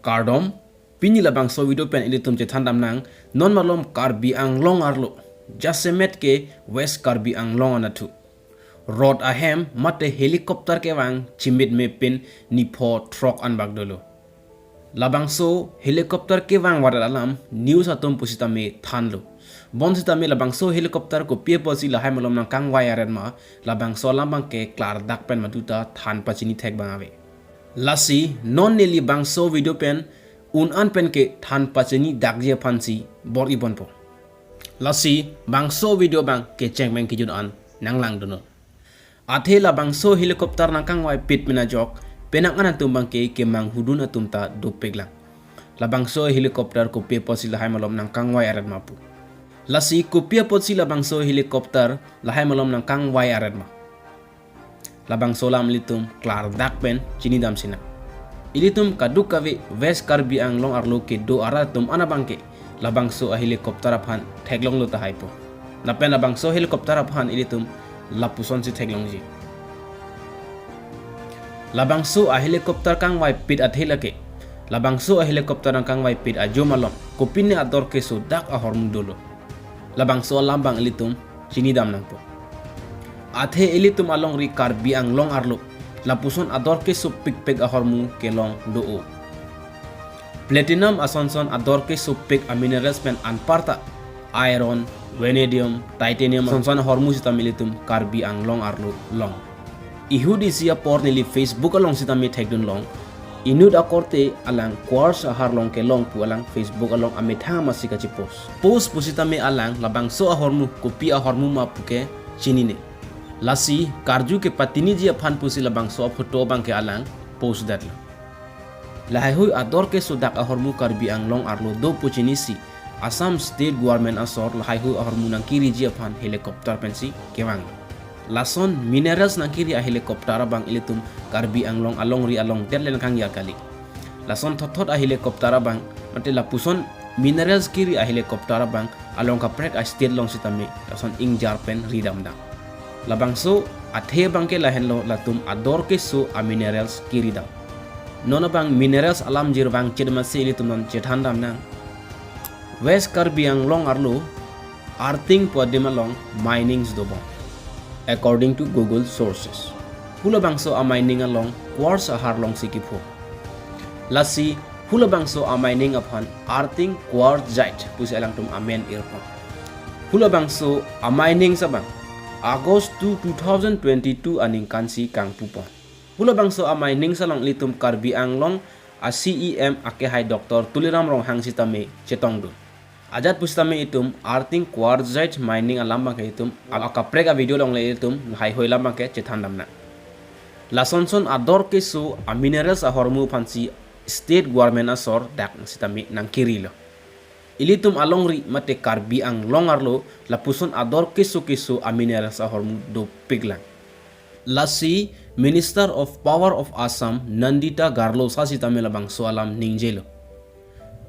Kardom pini labang so video pen ilitum che thandam nang non malom Karbi Anglong arlo jasemet ke West Karbi Anglong anatu Rod ahem mate helikopter ke wang chimit me pin ni po truck an bagdolo labang so helikopter ke wang wadalam news atum pusita me thanlo bon sita me labang so helikopter ko pie posi la hai malom nang kang wayaren ma labang so lambang ke klar dak pen matuta than pachini thek bangawe lasi non neli bang so video pen un an pen ke than pachini dak je phansi bor ibon po lasi bang so video bang ke cheng bang ki jun an nang lang dono athe la bang so helikopter nang kang wai pit mina jok penang an tumbang ke mang hudun atumta do peglang la bang so helikopter ko pe posi la hai malom nang kang wai arat mapu lasi ko pe posi la bang so helikopter la hai malom nang kang wai arat ma labang solam litum klar dak pen chini dam sina ilitum kaduk kawe West Karbi Anglong arlo ke do aratum anabangke labang so a helikopter aphan theglong lo ta haipo napen labang so helikopter aphan ilitum lapuson si theglong ji labang so a helikopter kang wai pit athelake labang so a helikopter kang wai pit a jomalom kopinne ador ke so dak a hormundolo labang so lambang ilitum chini dam nangpo athe ilitum along ri Karbi Anglong arlo lapuson ador ke supik pek ahormu ke long doo platinum asonson ador ke supik a minerals pen anparta iron vanadium titanium asonson hormu sita militum Karbi Anglong arlo long ihudi sia por nili Facebook along sita mi thekdun long inud akorte alang quartz ahar long ke long pu alang Facebook along ametha masika chi post pusita me alang labang so ahormu kopi ahormu ma puke chinine lasi karju ke patini ji aphan pusi labang so photo bang ke alang post datla lahai hui ador ke sudak ahormu Karbi Anglong arlo do puchini si Assam state government asor lahai hui ahormu nang kiri ji aphan helikopter pensi kewang lason minerals nang kiri a helikopter bang ilitum Karbi Anglong along ri along terlen kang ya kali lason thothot a helikopter bang mate lapuson minerals kiri a helikopter bang along ka prek a state long sitame lason ing jarpen ridam da labang so athe bangke lahen lo latum ador ke so a minerals kirida nona bang minerals alam jir bang chedma se ilitum non chethandam nang West Karbi Anglong arlo arting podimalong minings dobong according to Google sources hula bang so a mining along quartz a harlong sikipho lasi hula bang so a mining upon arting quartzite pusi alang tum amen irpon hula bang so a mining sabang August 2022 aning kansi kang pupon. Hula bangso amay ning salong litum Karbi Anglong a CEM ake hai Dr. Tuliram rong hang sitame chetong dun. Ajat pustame itum arting quartzite mining alam bang itum akaprega video long le itum hai hoi lam bang ke chethandam na. Lasonson ador ke so a minerals a hormu fansi state government asor dak sitame nang kirilo. Ilitum alongri mate Karbi Anglong arlo lapuson ador keso a minerals a hormu do piglang. Lasi Minister of Power of Assam Nandita Garlo sasitame labang so alam ningjelo.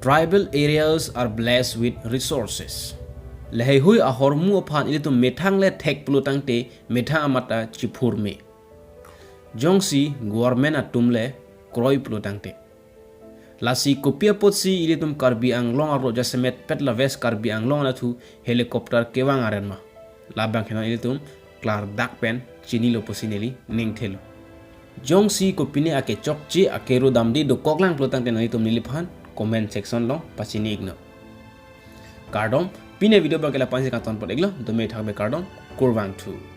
Tribal areas are blessed with resources. Lehehui a hormu aphan ilitum methang le thek plutang te metha amata chipur me. Jongsi government atumle kroi plutang te. Lasi kopia potsi ilitum Karbi Anglong arlo jasemet petla West Karbi Anglong natu helikopter kewang arenma labang kena ilitum klar dak pen chini lo posineli ning thelo jongsi kopine ake chokchi akero damdi do koklang plotang ten ilitum niliphan comment section lo pasini igno Kardom pine video bangkela pansi katon pot eglo do me thakbe Kardom kurwang 2